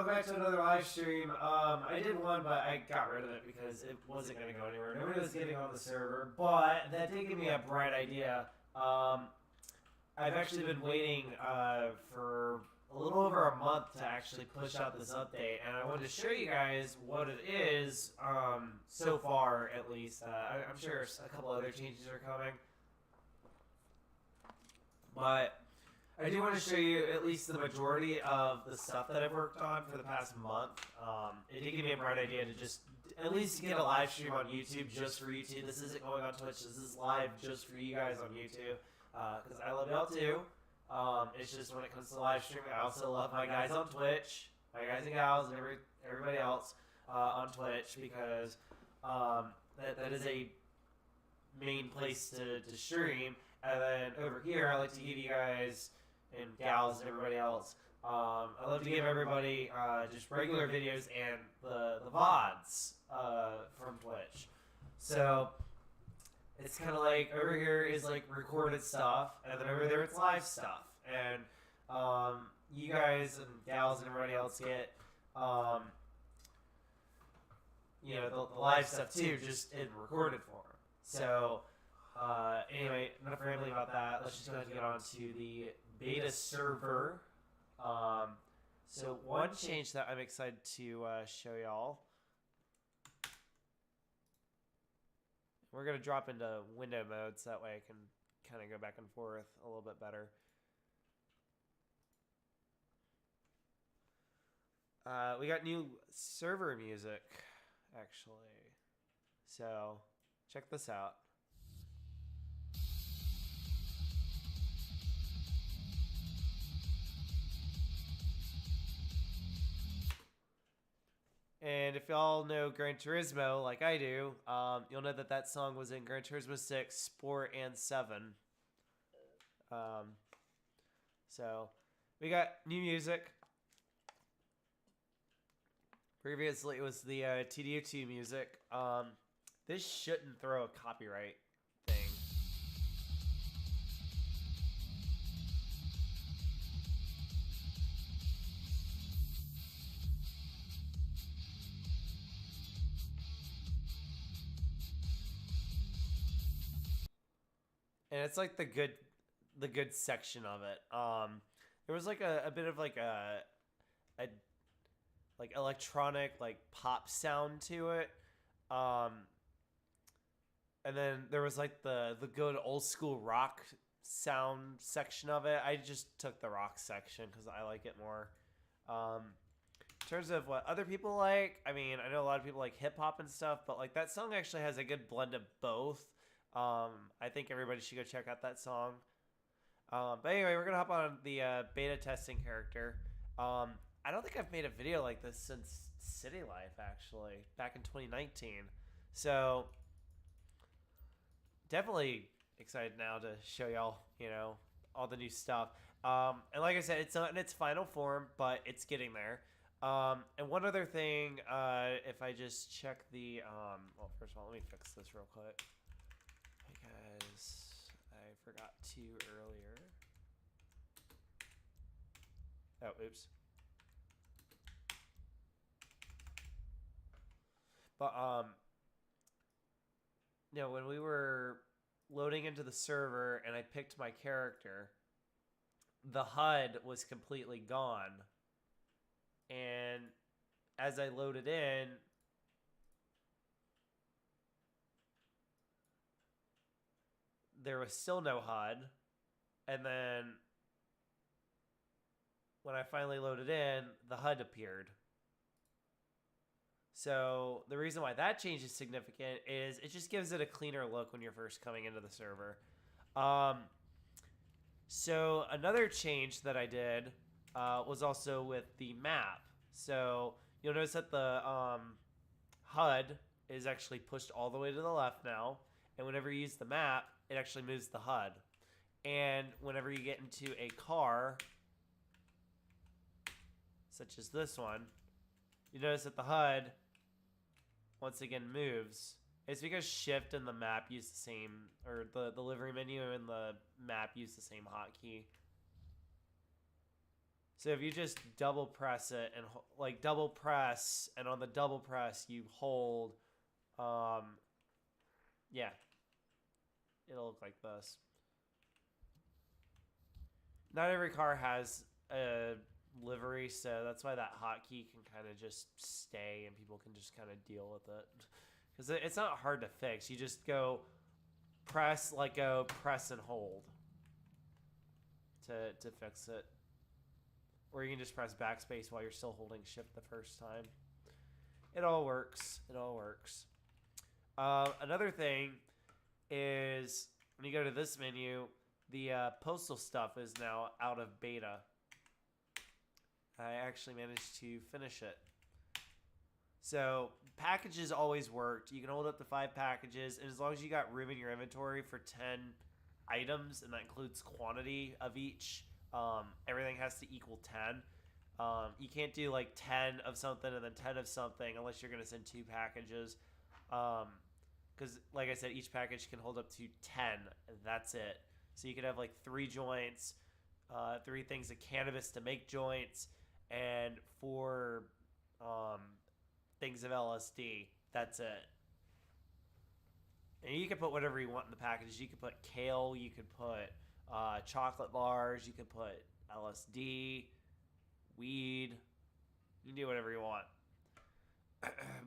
welcome back to another live stream. I did one, but I got rid of it because it wasn't going to go anywhere. Nobody was getting on the server, but that did give me a bright idea. I've actually been waiting for a little over a month to actually push out this update, and I wanted to show you guys what it is, so far at least. I'm sure a couple other changes are coming, but I do want to show you at least the majority of the stuff that I've worked on for the past month. It did give me a bright idea to just at least get a live stream on YouTube just for YouTube. This isn't going on Twitch. This is live just for you guys on YouTube because I love y'all too. It's just when it comes to live streaming, I also love my guys on Twitch, my guys and gals, and everybody else on Twitch because that is a main place to stream. And then over here, I like to give you guys and gals and everybody else. I love to give everybody just regular videos and the VODs from Twitch. So it's kind of like over here is like recorded stuff, and then over there it's live stuff. And you guys and gals and everybody else get you know the live stuff too, just in recorded form. So anyway, enough rambling about that. Let's just go ahead and get on to the beta server. So one change that I'm excited to show y'all. We're going to drop into window mode so that way I can kind of go back and forth a little bit better. We got new server music, actually. So check this out. And if y'all know Gran Turismo like I do, you'll know that that song was in Gran Turismo 6, Sport, and 7. So we got new music. Previously, it was the TDO2 music. This shouldn't throw a copyright thing. And it's like the good section of it. There was like a bit of like a like electronic like pop sound to it. And then there was like the good old school rock sound section of it. I just took the rock section because I like it more. In terms of what other people like, I mean, I know a lot of people like hip hop and stuff, but like that song actually has a good blend of both. I think everybody should go check out that song. But anyway, we're gonna hop on the beta testing character. I don't think I've made a video like this since City Life, actually, back in 2019. So definitely excited now to show y'all, you know, all the new stuff. And like I said, it's not in its final form, but it's getting there. And one other thing, if I just check the, well, first of all, let me fix this real quick. Because I forgot to earlier. Oh, oops. But, you know, when we were loading into the server and I picked my character, the HUD was completely gone. And as I loaded in, there was still no HUD. And then when I finally loaded in, the HUD appeared. So the reason why that change is significant is it just gives it a cleaner look when you're first coming into the server. So another change that I did was also with the map. So you'll notice that the HUD is actually pushed all the way to the left now. And whenever you use the map, it actually moves the HUD. And whenever you get into a car, such as this one, you notice that the HUD once again moves. It's because Shift and the map use the same, or the livery menu and the map use the same hotkey. So if you just double press it and like double press, and on the double press you hold, yeah, it'll look like this. Not every car has a livery, so that's why that hotkey can kind of just stay and people can just kind of deal with it. Because it's not hard to fix. You just go press, let go, press and hold to fix it. Or you can just press backspace while you're still holding shift the first time. It all works. It all works. Another thing is when you go to this menu, the postal stuff is now out of beta. I actually managed to finish it. So packages always worked. You can hold up to 5 packages, and as long as you got room in your inventory for 10 items, and that includes quantity of each, everything has to equal 10. You can't do like 10 of something and then 10 of something unless you're going to send 2 packages. Because like I said, each package can hold up to 10, and that's it. So you could have like 3 joints, 3 things of cannabis to make joints, and 4 things of LSD. That's it. And you can put whatever you want in the packages. You could put kale, you could put chocolate bars, you could put LSD, weed. You can do whatever you want.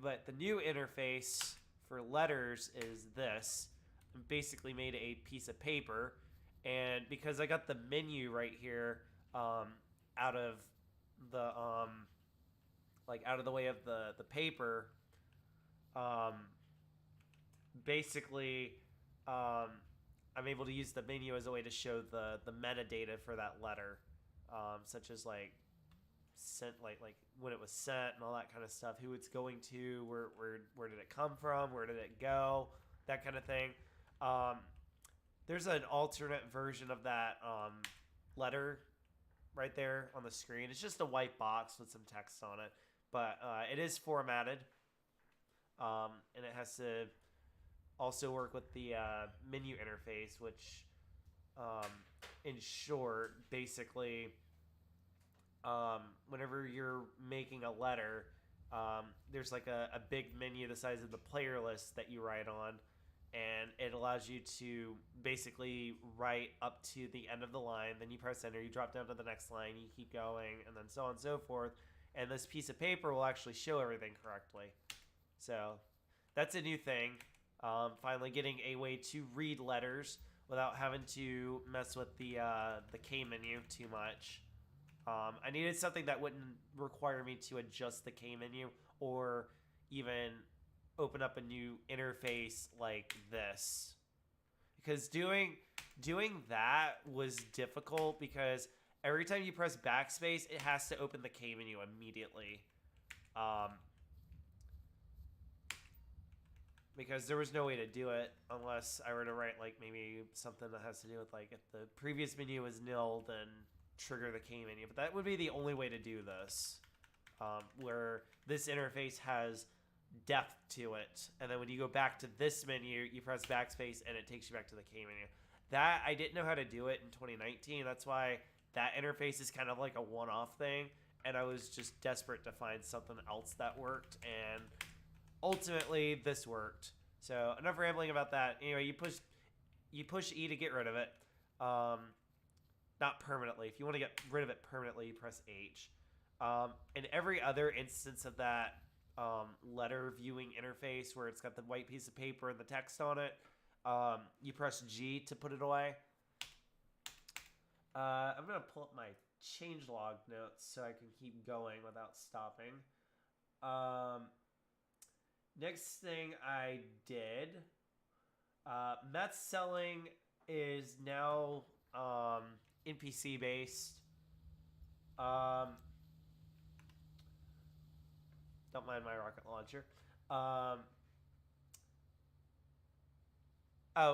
But the new interface for letters is this. I basically made a piece of paper, and because I got the menu right here out of the out of the way of the paper, basically I'm able to use the menu as a way to show the metadata for that letter, such as like sent, like when it was sent and all that kind of stuff, who it's going to, where did it come from, where did it go, that kind of thing. There's an alternate version of that letter right there on the screen. It's just a white box with some text on it, but it is formatted, and it has to also work with the menu interface, which in short, basically, whenever you're making a letter, there's like a big menu the size of the player list that you write on, and it allows you to basically write up to the end of the line. Then you press enter, you drop down to the next line, you keep going, and then so on and so forth. And this piece of paper will actually show everything correctly. So that's a new thing. Finally getting a way to read letters without having to mess with the K menu too much. I needed something that wouldn't require me to adjust the K menu or even open up a new interface like this, because doing that was difficult, because every time you press backspace it has to open the K menu immediately, because there was no way to do it unless I were to write like maybe something that has to do with like if the previous menu was nil, then trigger the K menu. But that would be the only way to do this, where this interface has depth to it, and then when you go back to this menu you press backspace and it takes you back to the K menu. That I didn't know how to do it in 2019. That's why that interface is kind of like a one-off thing, and I was just desperate to find something else that worked, and ultimately this worked. So enough rambling about that. Anyway, you push E to get rid of it, not permanently. If you want to get rid of it permanently, you press H. In every other instance of that letter viewing interface where it's got the white piece of paper and the text on it, you press G to put it away. I'm going to pull up my changelog notes so I can keep going without stopping. Next thing I did, Mets selling is now NPC based. Don't mind my rocket launcher.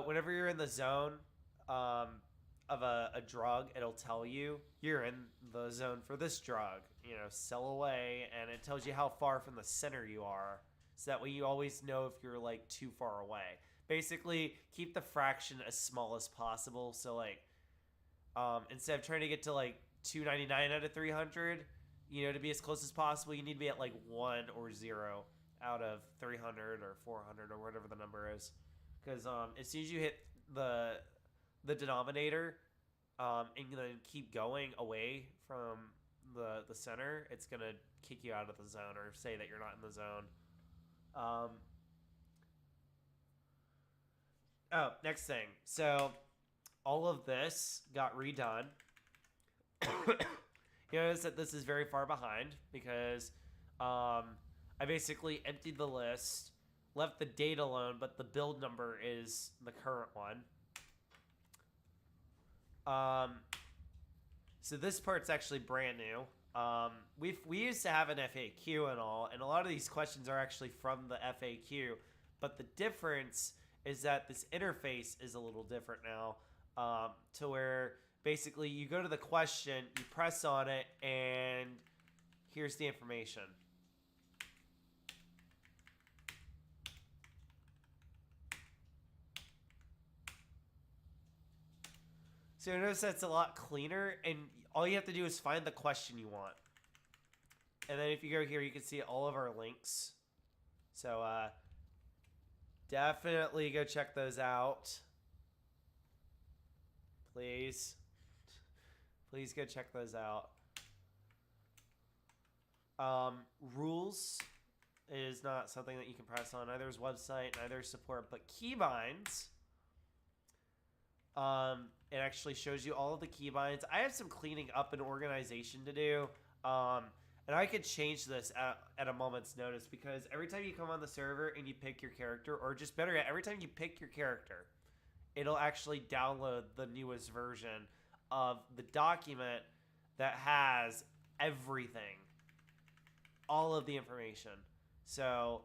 Whenever you're in the zone of a drug, it'll tell you you're in the zone for this drug. You know, sell away, and it tells you how far from the center you are. So that way you always know if you're like too far away. Basically, keep the fraction as small as possible. So like, instead of trying to get to like 299 out of 300. You know, to be as close as possible, you need to be at like 1 or 0 out of 300 or 400 or whatever the number is. Because as soon as you hit the denominator and then keep going away from the center, it's going to kick you out of the zone or say that you're not in the zone. Next thing. So all of this got redone. You notice that this is very far behind because I basically emptied the list, left the date alone, but the build number is the current one. So this part's actually brand new. We used to have an FAQ and all, and a lot of these questions are actually from the FAQ, but the difference is that this interface is a little different now, to where basically you go to the question, you press on it, and here's the information. So you notice that's a lot cleaner, and all you have to do is find the question you want. And then if you go here, you can see all of our links. So definitely go check those out. Please. Please go check those out. Rules is not something that you can press on. Neither is website, neither is support, but keybinds. It actually shows you all of the keybinds. I have some cleaning up and organization to do. And I could change this at a moment's notice, because every time you come on the server and you pick your character, or just better yet, every time you pick your character, it'll actually download the newest version of the document that has everything, all of the information. So,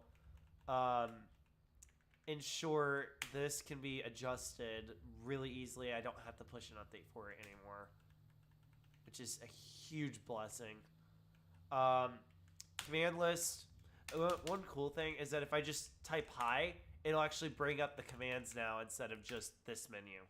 in short, this can be adjusted really easily. I don't have to push an update for it anymore, which is a huge blessing. Command list. One cool thing is that if I just type hi, it'll actually bring up the commands now instead of just this menu.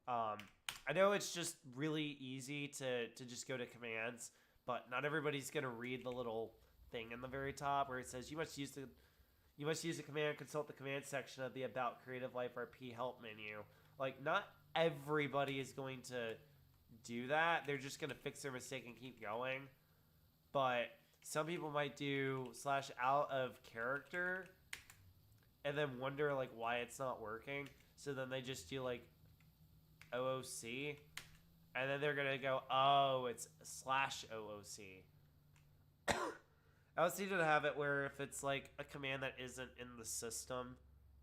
I know it's just really easy to just go to commands, but not everybody's gonna read the little thing in the very top where it says you must use the command, consult the command section of the About Creative Life RP help menu. Like, not everybody is going to do that. They're just gonna fix their mistake and keep going. But some people might do /out of character and then wonder like why it's not working. So then they just do like OOC, and then they're gonna go, oh, it's /OOC. I also need to have it where if it's like a command that isn't in the system,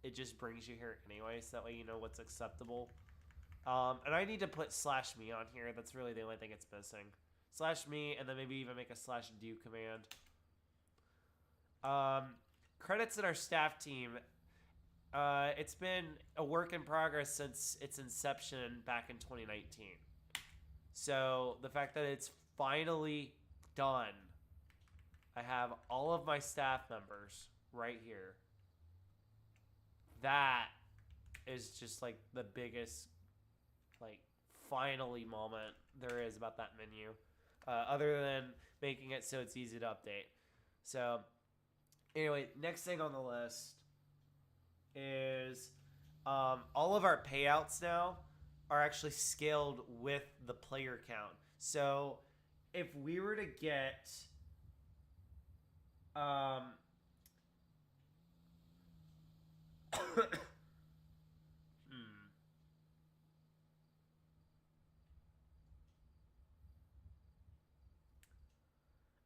it just brings you here anyway, so that way you know what's acceptable. And I need to put /me on here. That's really the only thing it's missing. /me, and then maybe even make a /do command. Credits in our staff team. It's been a work in progress since its inception back in 2019. So the fact that it's finally done, I have all of my staff members right here. That is just like the biggest, like, finally moment there is about that menu. Other than making it so it's easy to update. So, anyway, next thing on the list is all of our payouts now are actually scaled with the player count. So, if we were to get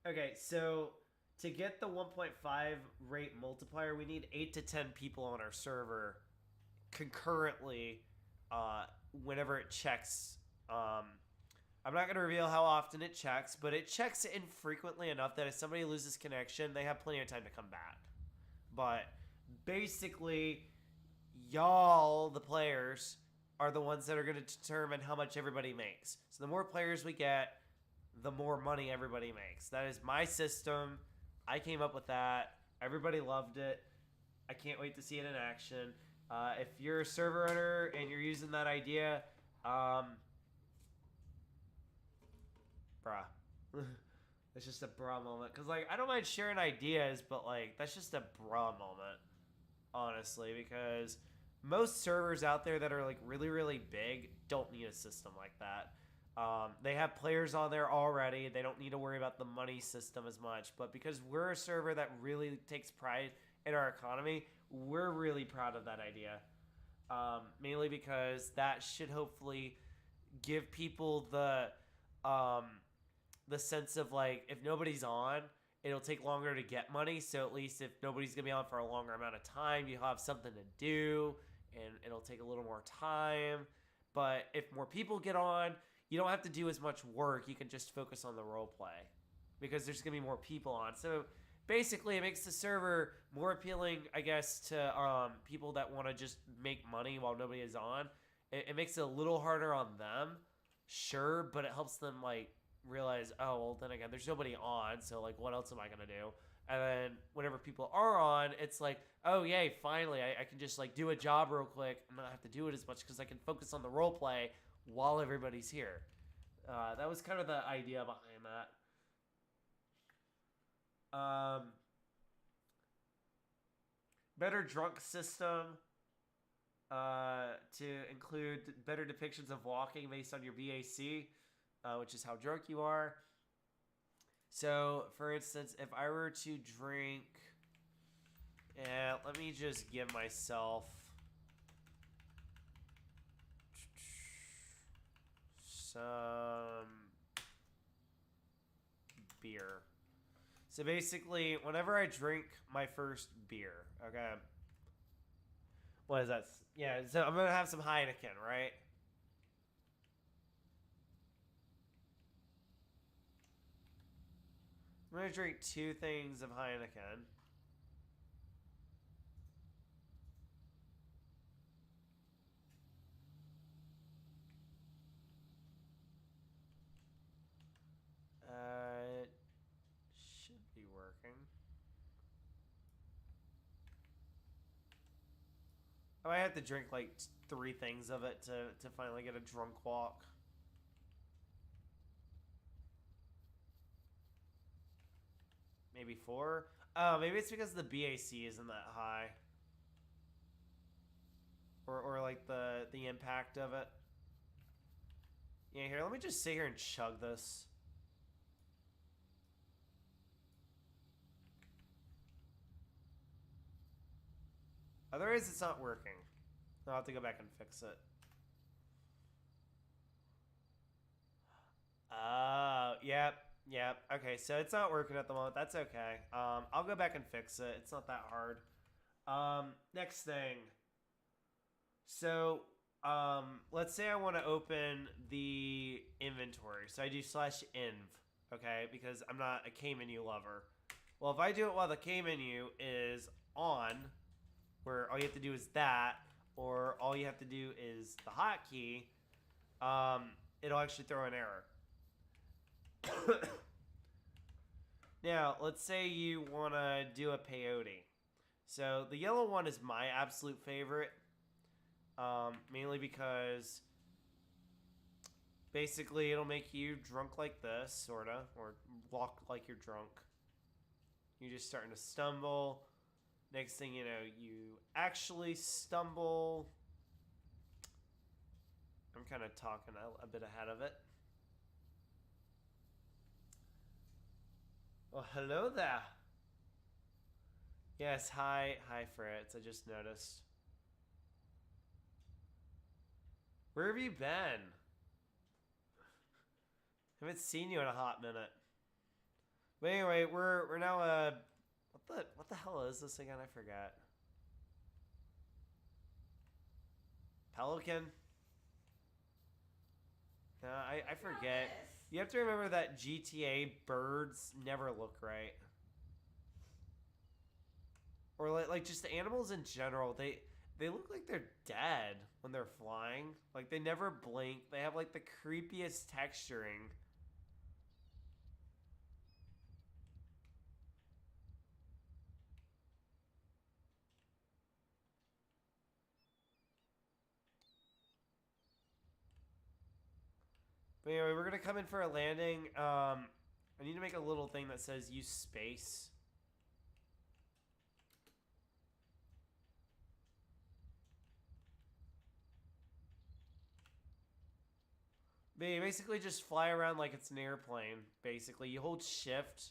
Okay, so to get the 1.5 rate multiplier, we need 8 to 10 people on our server concurrently whenever it checks. I'm not going to reveal how often it checks, but it checks infrequently enough that if somebody loses connection, they have plenty of time to come back. But basically, y'all, the players, are the ones that are going to determine how much everybody makes. So the more players we get, the more money everybody makes. That is my system. I came up with that. Everybody loved it. I can't wait to see it in action. If you're a server owner and you're using that idea, bruh. It's just a bruh moment. Because, like, I don't mind sharing ideas, but, like, that's just a bruh moment, honestly. Because most servers out there that are, like, really, really big don't need a system like that. They have players on there already. They don't need to worry about the money system as much. But because we're a server that really takes pride in our economy, we're really proud of that idea. Mainly because that should hopefully give people the sense of, like, if nobody's on, it'll take longer to get money. So at least if nobody's gonna be on for a longer amount of time, you'll have something to do, and it'll take a little more time. But if more people get on, you don't have to do as much work. You can just focus on the role play because there's gonna be more people on. So basically, it makes the server more appealing, I guess, to people that want to just make money while nobody is on. It makes it a little harder on them, sure, but it helps them, like, realize, oh, well, then again, there's nobody on, so, like, what else am I gonna do? And then whenever people are on, it's like, oh, yay, finally, I can just, like, do a job real quick and not have to do it as much because I can focus on the role play while everybody's here. That was kind of the idea behind that. Better drunk system to include better depictions of walking based on your BAC, which is how drunk you are. So, for instance, if I were to drink, let me just give myself some beer. So basically, whenever I drink my first beer, okay, what is that? Yeah, so I'm gonna have some Heineken, right? I'm gonna drink 2 things of Heineken. It should be working. I might have to drink like 3 things of it to finally get a drunk walk. Maybe 4. Oh, maybe it's because the BAC isn't that high. Or like the impact of it. Yeah, here, let me just sit here and chug this. Otherwise, it's not working. I'll have to go back and fix it. Yep. Okay, so it's not working at the moment. That's okay. I'll go back and fix it. It's not that hard. Next thing. So, let's say I want to open the inventory. So I do /inv, okay? Because I'm not a K menu lover. Well, if I do it while the K menu is on, where all you have to do is that, or all you have to do is the hotkey, it'll actually throw an error. Now, let's say you want to do a peyote. So the yellow one is my absolute favorite, mainly because basically it'll make you drunk like this, sort of, or walk like you're drunk. You're just starting to stumble. Next thing you know, you actually stumble. I'm kind of talking a bit ahead of it. Well, hello there. Yes, hi Fritz. I just noticed. Where have you been? I haven't seen you in a hot minute. But anyway, we're now what the hell is this again? I forgot. Pelican? No, I forget. You have to remember that GTA birds never look right. Or like just the animals in general, they look like they're dead when they're flying. Like they never blink. They have like the creepiest texturing. But anyway, we're gonna come in for a landing. I need to make a little thing that says use space. But you basically just fly around like it's an airplane. Basically, you hold shift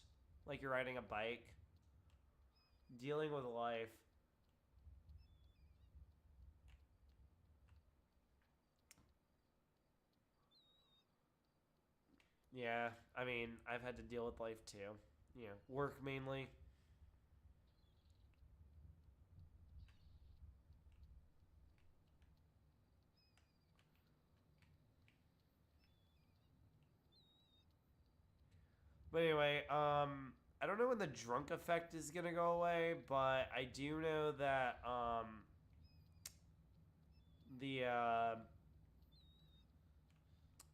like you're riding a bike. Dealing with life. Yeah, I mean, I've had to deal with life too. You know, work mainly. But anyway, I don't know when the drunk effect is gonna go away, but I do know that the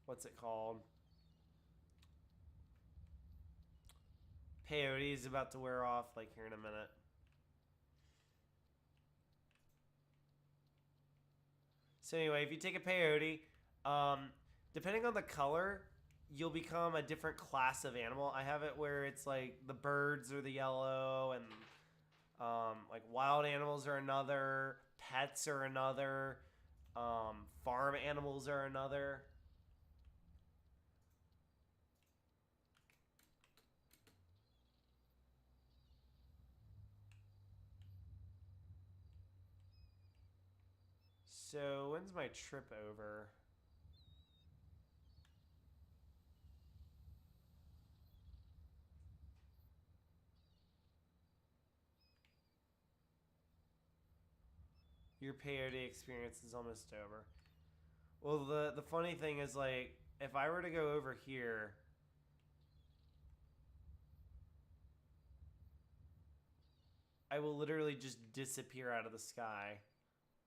what's it called? Peyote is about to wear off like here in a minute. So anyway, if you take a peyote, depending on the color, you'll become a different class of animal. I have it where it's like the birds are the yellow, and like wild animals are another, pets are another, farm animals are another. So when's my trip over? Your peyote experience is almost over. Well, the funny thing is, like, if I were to go over here, I will literally just disappear out of the sky,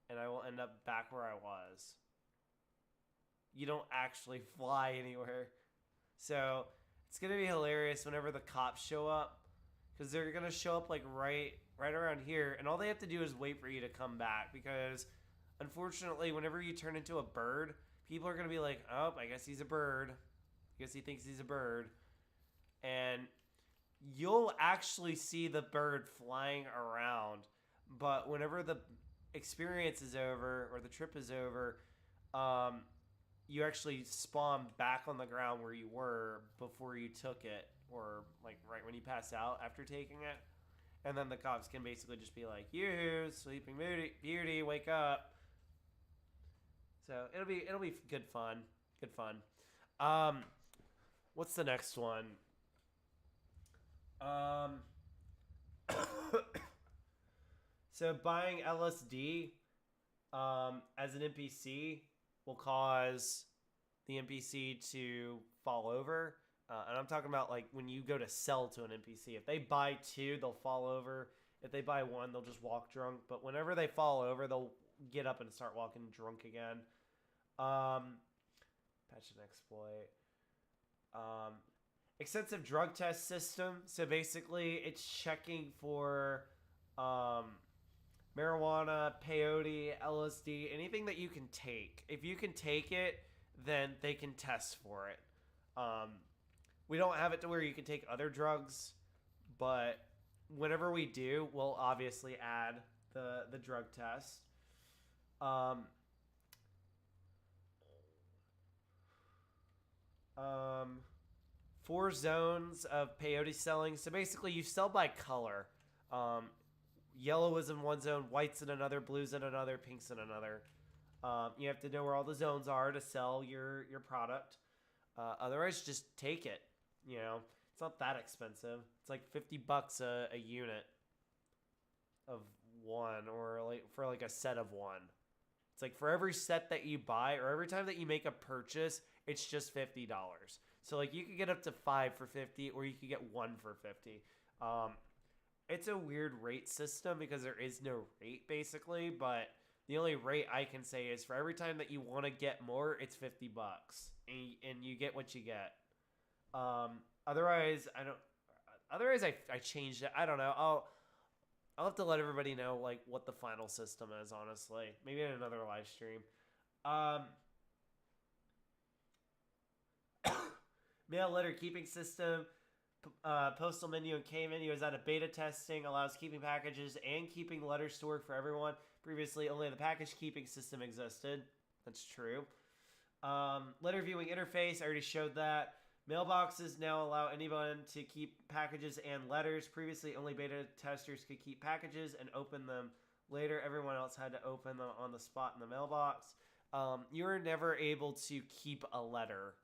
and I will end up back where I was. You don't actually fly anywhere. So it's gonna be hilarious whenever the cops show up, because they're gonna show up like right around here, and all they have to do is wait for you to come back. Because unfortunately, whenever you turn into a bird, people are gonna be like, "Oh, I guess he's a bird. I guess he thinks he's a bird," and you'll actually see the bird flying around. But whenever the experience is over or the trip is over, um, you actually spawn back on the ground where you were before you took it, or like right when you pass out after taking it. And then the cops can basically just be like, "You sleeping beauty, wake up." So it'll be good fun, good fun. Um, what's the next one? Um, so buying LSD as an NPC will cause the NPC to fall over. And I'm talking about like when you go to sell to an NPC. If they buy two, they'll fall over. If they buy one, they'll just walk drunk. But whenever they fall over, they'll get up and start walking drunk again. Patch and exploit. Extensive drug test system. So basically, it's checking for marijuana, peyote, LSD, anything that you can take. If you can take it, then they can test for it. We don't have it to where you can take other drugs, but whenever we do, we'll obviously add the drug test. Um, 4 zones of peyote selling. So basically, you sell by color. Yellow is in one zone, white's in another, blue's in another, pink's in another. You have to know where all the zones are to sell your product. Otherwise, just take it. You know, it's not that expensive. It's like $50 a unit of one, or like for like a set of one. It's like for every set that you buy, or every time that you make a purchase, it's just $50. So like you could get up to 5 for 50, or you could get 1 for 50. It's a weird rate system because there is no rate basically, but the only rate I can say is for every time that you want to get more, it's $50, and you get what you get. Otherwise, I don't. Otherwise, I changed it. I don't know. I'll have to let everybody know like what the final system is. Honestly, maybe in another live stream. Mail letter keeping system. Postal menu and K menu is out of beta testing. Allows keeping packages and keeping letters stored for everyone. Previously, only the package keeping system existed. That's true. Letter viewing interface. I already showed that. Mailboxes now allow anyone to keep packages and letters. Previously, only beta testers could keep packages and open them later. Everyone else had to open them on the spot in the mailbox. You were never able to keep a letter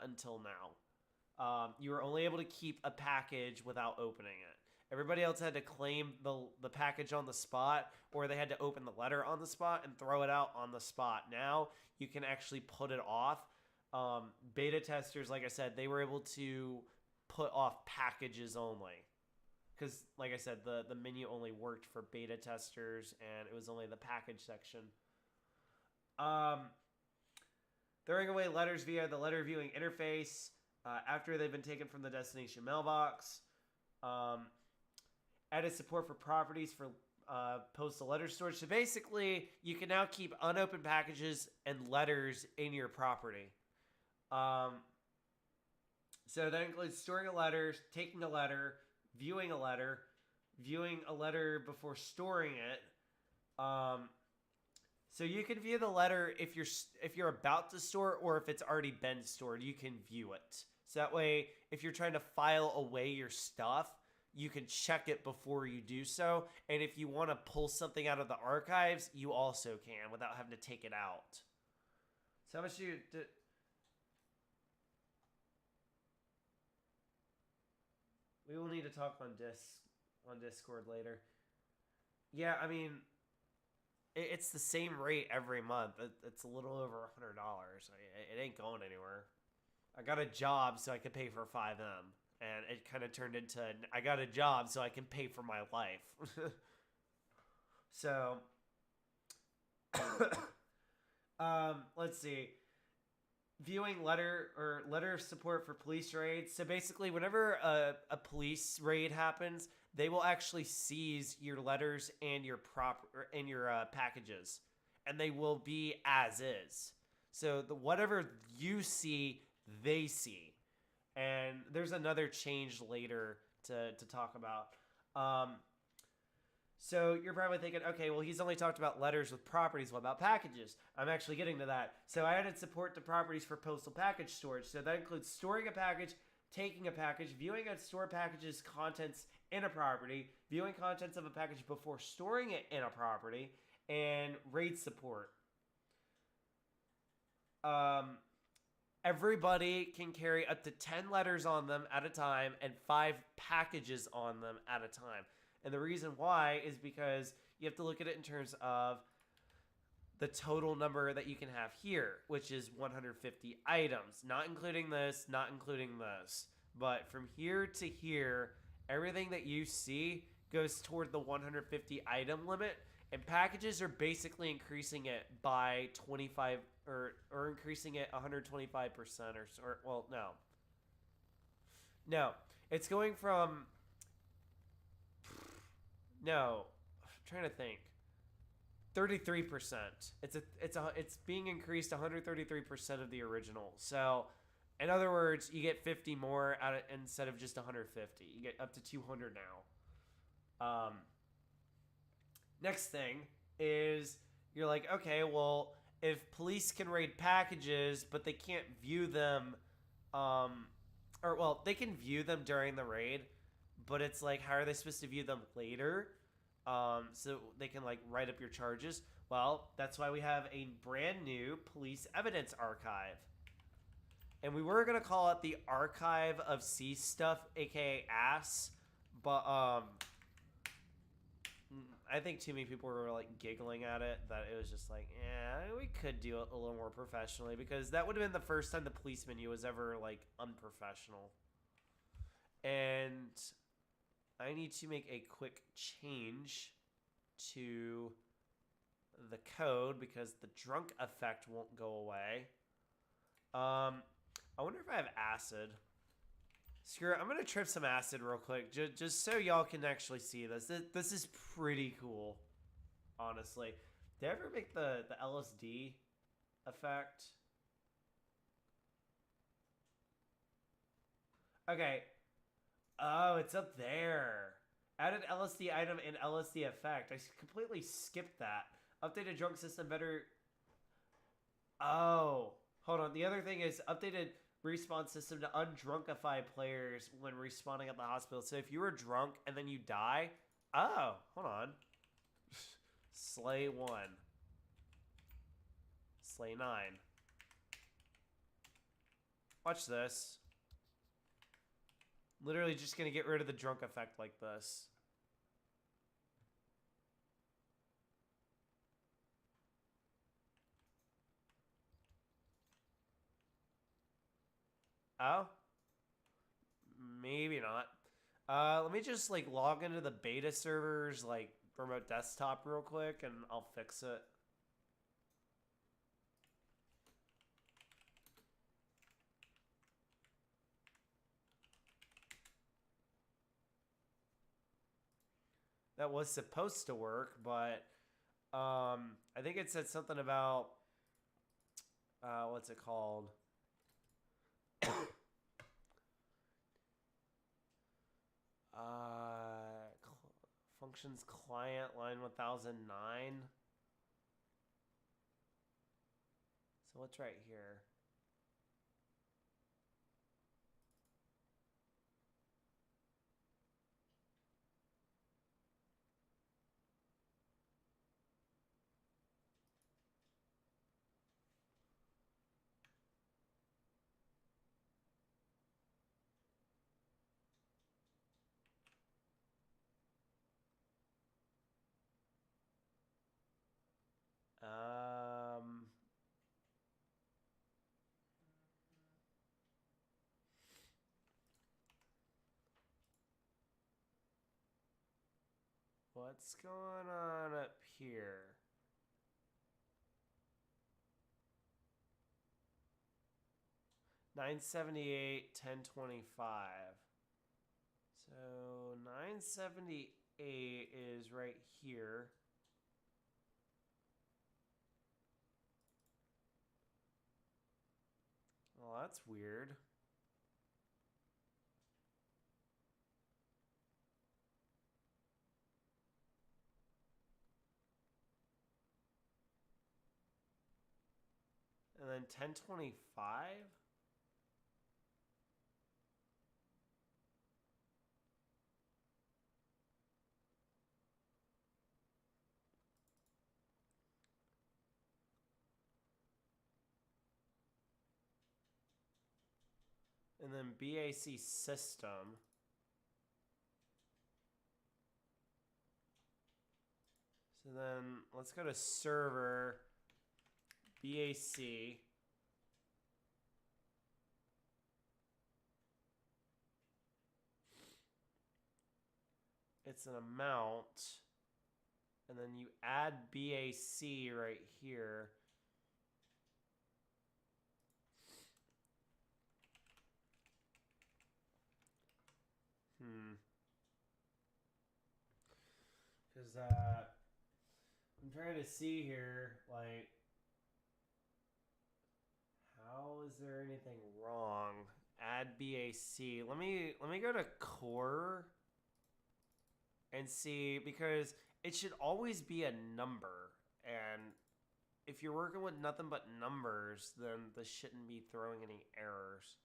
until now. You were only able to keep a package without opening it. Everybody else had to claim the package on the spot, or they had to open the letter on the spot and throw it out on the spot. Now you can actually put it off. Beta testers, like I said, they were able to put off packages only. Because, like I said, the menu only worked for beta testers, and it was only the package section. Throwing away letters via the letter viewing interface after they've been taken from the destination mailbox. Added support for properties for postal letter storage. So basically, you can now keep unopened packages and letters in your property. So that includes storing a letter, taking a letter, viewing a letter before storing it. So you can view the letter if you're about to store or if it's already been stored, you can view it. So that way, if you're trying to file away your stuff, you can check it before you do so. And if you want to pull something out of the archives, you also can without having to take it out. So how much do you... We will need to talk on Discord later. Yeah, I mean, it's the same rate every month. It's a little over $100. It ain't going anywhere. I got a job so I could pay for FiveM. And it kind of turned into, I got a job so I can pay for my life. So, let's see. Viewing letter of support for police raids. So basically, whenever a police raid happens, they will actually seize your letters and your packages, and they will be as is. So whatever you see, they see. And there's another change later to talk about. So you're probably thinking, okay, well, he's only talked about letters with properties. What about packages? I'm actually getting to that. So I added support to properties for postal package storage. So that includes storing a package, taking a package, viewing and store packages contents in a property, viewing contents of a package before storing it in a property, and RAID support. Everybody can carry up to 10 letters on them at a time and 5 packages on them at a time. And the reason why is because you have to look at it in terms of the total number that you can have here, which is 150 items. Not including this, not including this. But from here to here, everything that you see goes toward the 150 item limit. And packages are basically increasing it by 25 or increasing it 125% or well, no. No, it's going from no, I'm trying to think. 33%. It's being increased 133% of the original. So, in other words, you get 50 more out of, instead of just 150. You get up to 200 now. Next thing is you're like, okay, well, if police can raid packages, but they can't view them, they can view them during the raid, but it's like, how are they supposed to view them later? So they can like write up your charges. Well, that's why we have a brand new police evidence archive. And we were going to call it the Archive of C Stuff, aka ASS, but I think too many people were like giggling at it, that it was just like, yeah, we could do it a little more professionally, because that would have been the first time the police menu was ever like unprofessional. And I need to make a quick change to the code because the drunk effect won't go away. I wonder if I have acid. Screw it, I'm gonna trip some acid real quick, just so y'all can actually see this. This is pretty cool, honestly. Did I ever make the LSD effect? Okay. Oh, it's up there. Added LSD item and LSD effect. I completely skipped that. Updated drunk system better. Oh, hold on. The other thing is updated respawn system to undrunkify players when respawning at the hospital. So if you were drunk and then you die. Oh, hold on. Slay 1. Slay 9. Watch this. Literally just going to get rid of the drunk effect like this. Oh? Maybe not. Let me just like log into the beta servers, like remote desktop real quick, and I'll fix it. That was supposed to work, but I think it said something about what's it called? Functions client line 1009. So what's right here? What's going on up here? $978, $1025. So 978 is right here. Well, that's weird. And then 1025? And then BAC system. So then let's go to server BAC. It's an amount. And then you add BAC right here. Because I'm trying to see here, like, how is there anything wrong? Add BAC. Let me go to core and see, because it should always be a number, and if you're working with nothing but numbers, then this shouldn't be throwing any errors.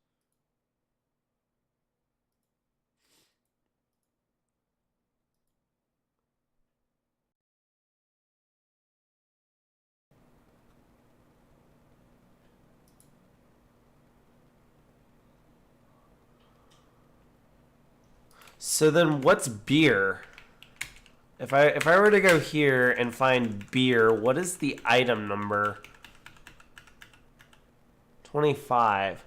So then what's beer? If I were to go here and find beer, what is the item number? 25.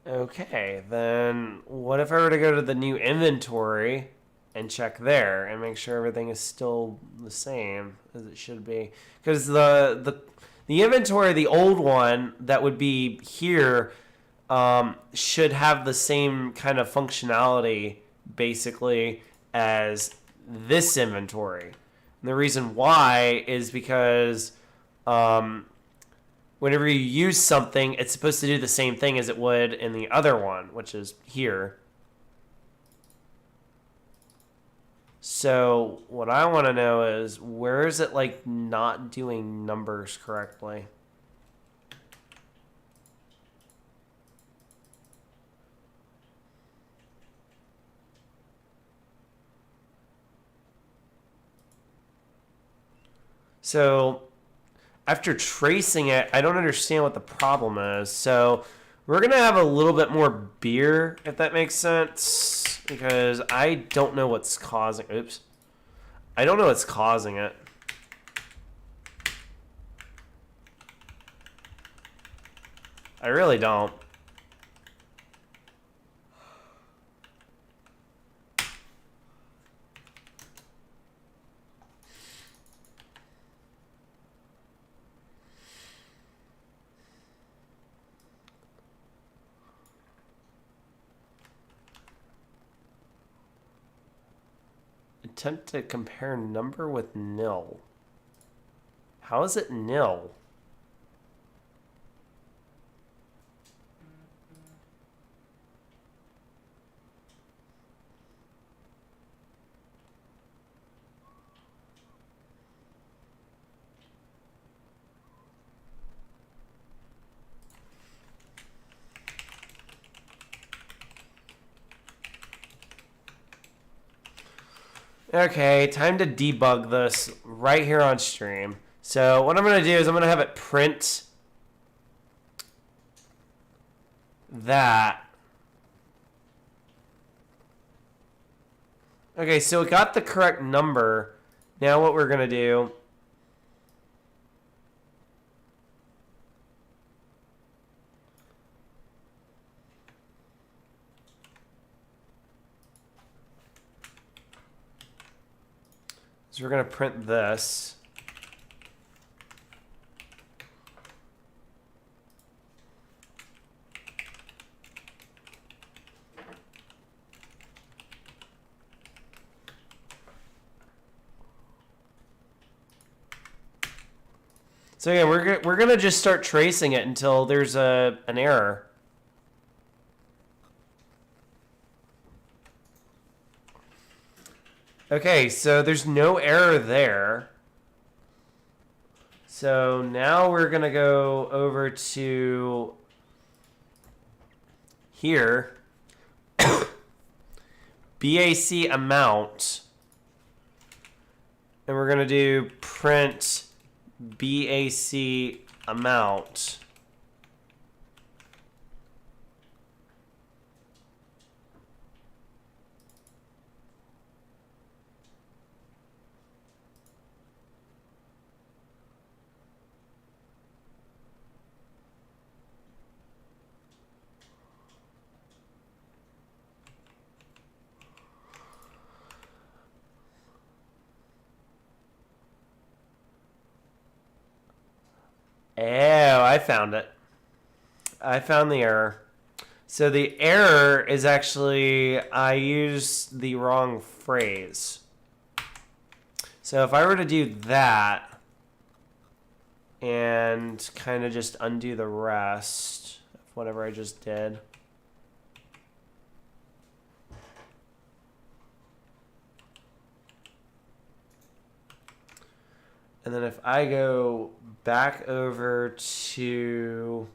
Okay, then what if I were to go to the new inventory and check there and make sure everything is still the same as it should be? Because the inventory, the old one that would be here, should have the same kind of functionality basically as this inventory. And the reason why is because whenever you use something, it's supposed to do the same thing as it would in the other one, which is here. So what I want to know is, where is it like not doing numbers correctly? So after tracing it, I don't understand what the problem is. So we're going to have a little bit more beer, if that makes sense, because I don't know what's causing... Oops. I don't know what's causing it. I really don't. Attempt to compare number with nil. How is it nil? Okay, time to debug this right here on stream. So what I'm going to do is I'm going to have it print that. Okay, so it got the correct number. Now what we're going to do... So we're going to print this. So yeah, we're going to just start tracing it until there's an error. Okay, so there's no error there. So now we're going to go over to here. BAC amount. And we're going to do print BAC amount. Oh, I found it. I found the error. So the error is actually I used the wrong phrase. So if I were to do that and kind of just undo the rest of whatever I just did. And then if I go back over to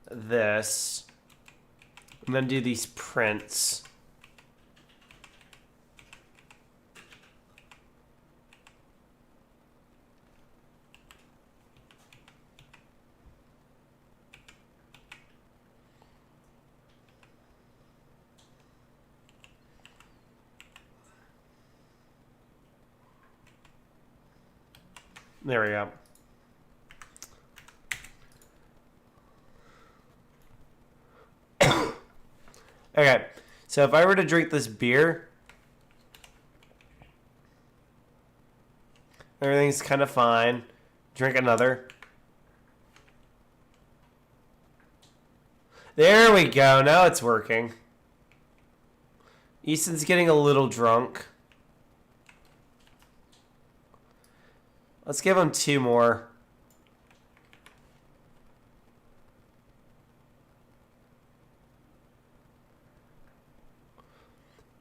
this, I'm going to do these prints. There we go. Okay, so if I were to drink this beer, everything's kind of fine. Drink another. There we go. Now it's working. Easton's getting a little drunk. Let's give him 2 more.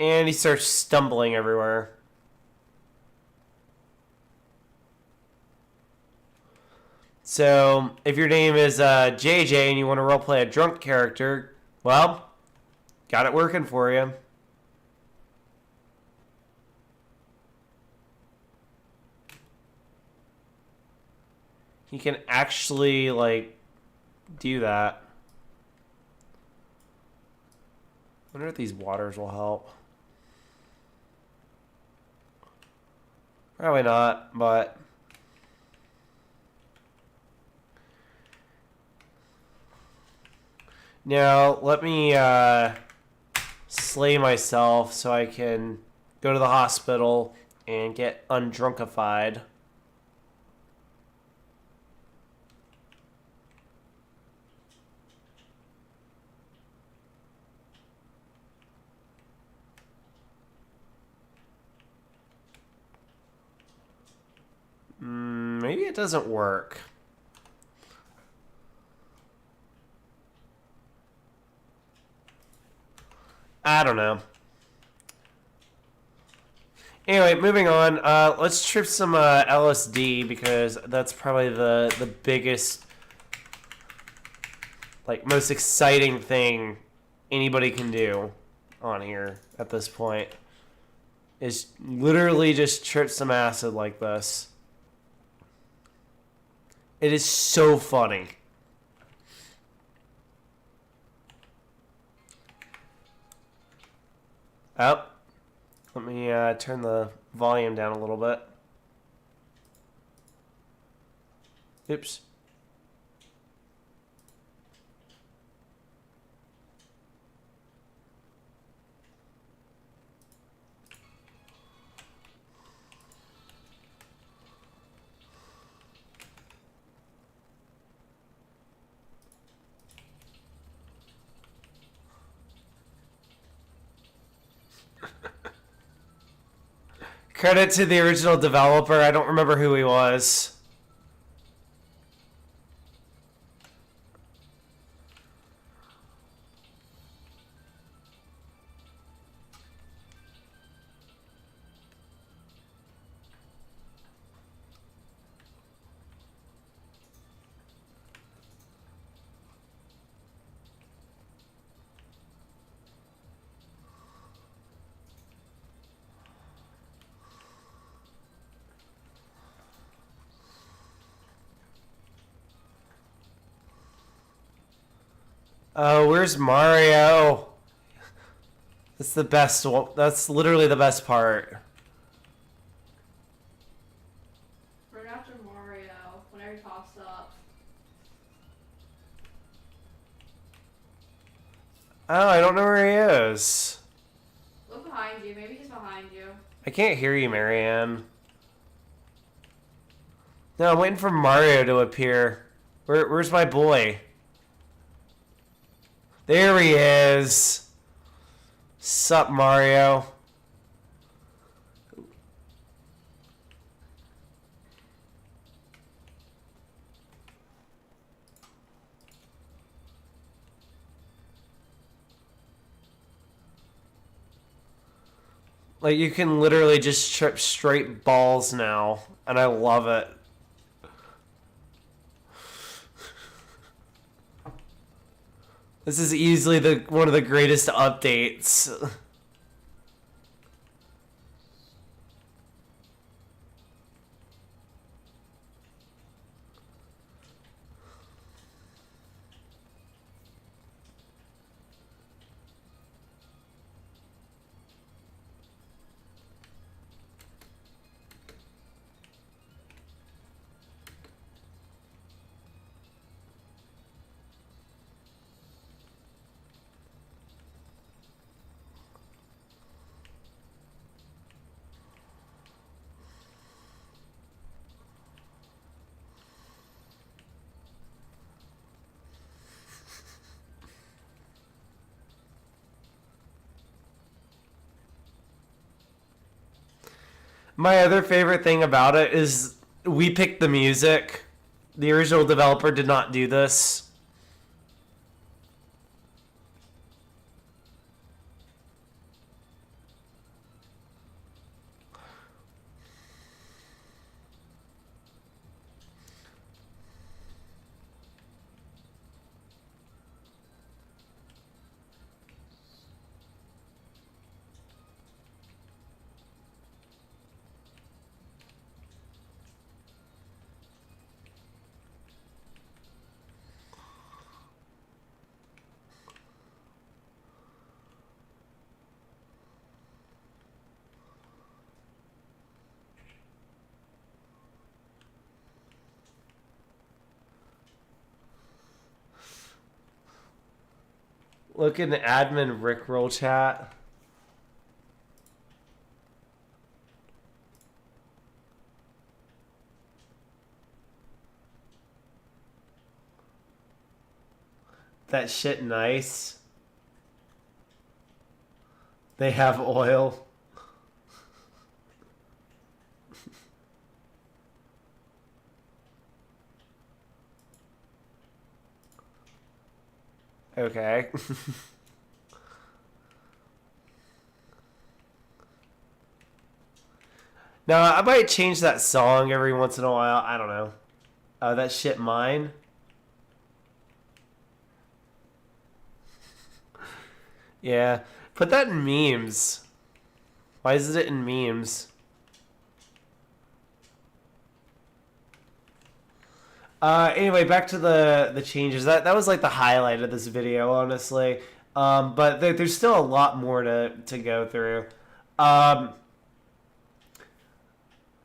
And he starts stumbling everywhere. So, if your name is JJ and you want to roleplay a drunk character, well, got it working for you. He can actually, like, do that. I wonder if these waters will help. Probably not, but... Now, let me slay myself so I can go to the hospital and get undrunkified. Maybe it doesn't work. I don't know. Anyway, moving on. Let's trip some LSD because that's probably the biggest, like, most exciting thing anybody can do on here at this point. Is literally just trip some acid like this. It is so funny. Oh, let me turn the volume down a little bit. Oops. Credit to the original developer. I don't remember who he was. Oh, where's Mario? That's the best one. That's literally the best part. Right after Mario, whenever he pops up. Oh, I don't know where he is. Look behind you. Maybe he's behind you. I can't hear you, Marianne. No, I'm waiting for Mario to appear. Where's my boy? There he is. Sup, Mario? Like, you can literally just trip straight balls now, and I love it. This is easily one of the greatest updates. My other favorite thing about it is we picked the music. The original developer did not do this. Look in the admin Rickroll chat. That shit nice. They have oil. Okay. Now, I might change that song every once in a while. I don't know. That shit mine. Yeah. Put that in memes. Why is it in memes? Anyway, back to the changes. That was like the highlight of this video, honestly. But there's still a lot more to go through.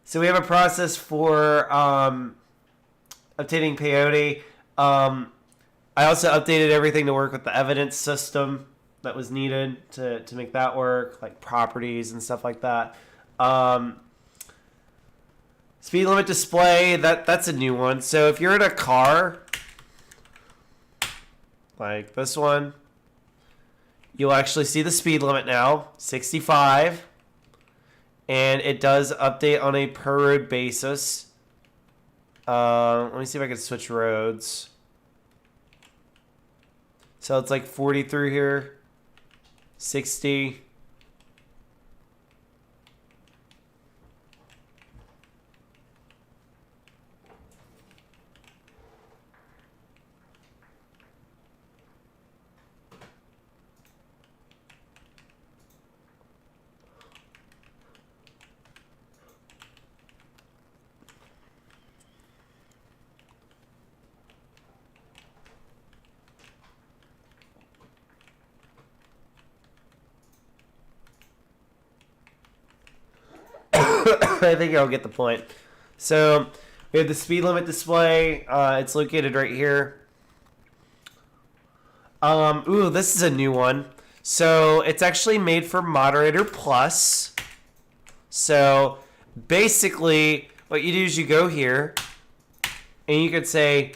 So we have a process for updating Peyote. I also updated everything to work with the evidence system that was needed to make that work, like properties and stuff like that. Speed limit display, that's a new one. So if you're in a car, like this one, you'll actually see the speed limit now, 65. And it does update on a per road basis. Let me see if I can switch roads. So it's like 40 through here, 60. I think I'll get the point. So we have the speed limit display. It's located right here. Ooh, this is a new one. So it's actually made for Moderator Plus. So basically, what you do is you go here, and you could say,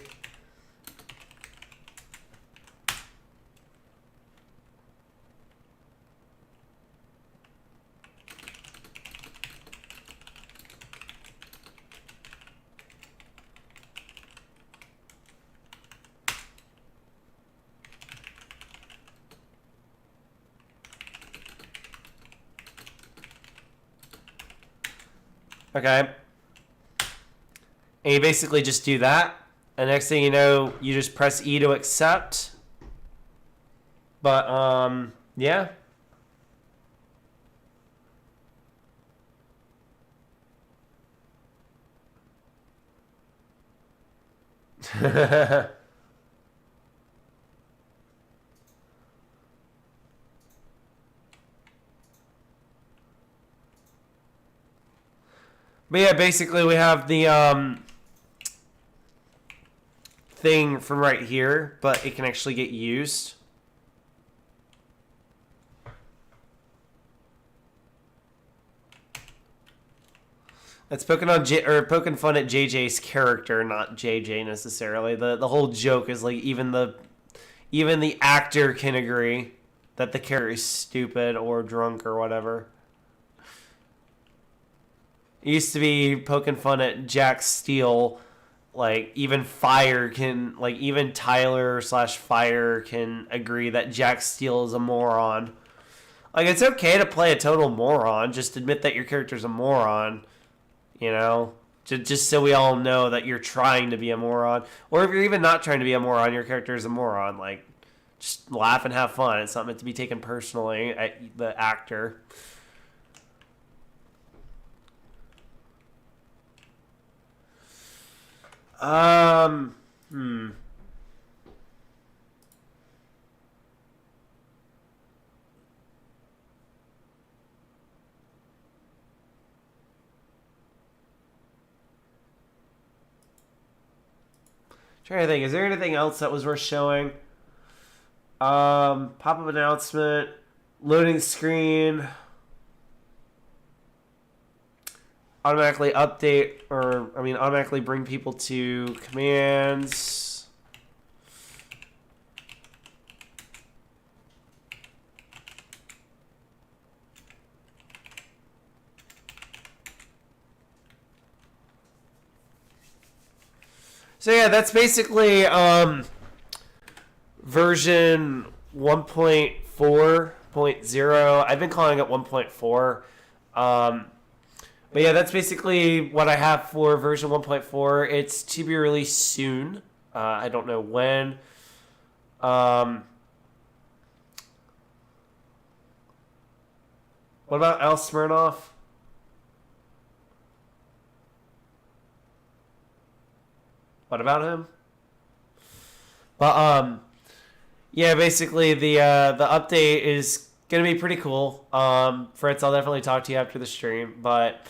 okay. And you basically just do that. And next thing you know, you just press E to accept. But, yeah. But yeah, basically we have the thing from right here, but it can actually get used. That's poking fun at JJ's character, not JJ necessarily. The whole joke is like even the actor can agree that the character is stupid or drunk or whatever. It used to be poking fun at Jack Steele. Like, even Fire can... Like, even Tyler/Fire can agree that Jack Steele is a moron. Like, it's okay to play a total moron. Just admit that your character's a moron. You know? Just so we all know that you're trying to be a moron. Or if you're even not trying to be a moron, your character is a moron. Like, just laugh and have fun. It's not meant to be taken personally at the actor. Hmm. Trying to think, is there anything else that was worth showing? Pop-up announcement, loading screen, automatically update, automatically bring people to commands. So yeah, that's basically version 1.4.0. I've been calling it 1.4. But yeah, that's basically what I have for version 1.4. It's to be released soon. I don't know when. What about Al Smirnoff? What about him? But yeah, basically the update is gonna be pretty cool. Fritz, I'll definitely talk to you after the stream. But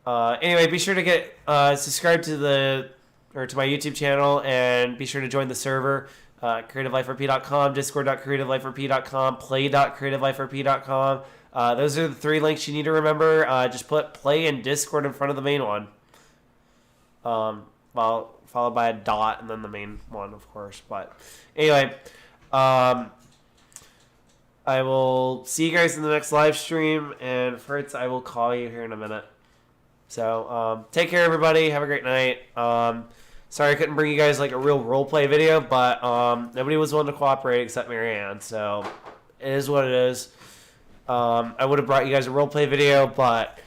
anyway, be sure to get subscribe to to my YouTube channel, and be sure to join the server, creativeliferp.com, discord.creativeliferp.com, play.creativeliferp.com. Those are the 3 links you need to remember. Just put play and Discord in front of the main one. Followed by a dot and then the main one, of course. But anyway, I will see you guys in the next live stream, and Fritz, I will call you here in a minute. So take care, everybody. Have a great night. Sorry I couldn't bring you guys like a real roleplay video, but nobody was willing to cooperate except Marianne, so it is what it is. I would have brought you guys a roleplay video, but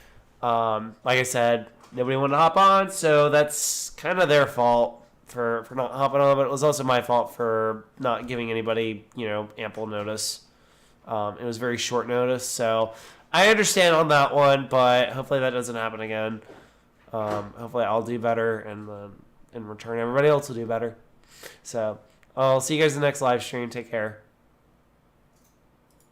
like I said, nobody wanted to hop on, so that's kind of their fault for not hopping on, but it was also my fault for not giving anybody, ample notice. It was very short notice, so I understand on that one, but hopefully that doesn't happen again. Hopefully I'll do better, and in return, everybody else will do better. So I'll see you guys in the next live stream. Take care.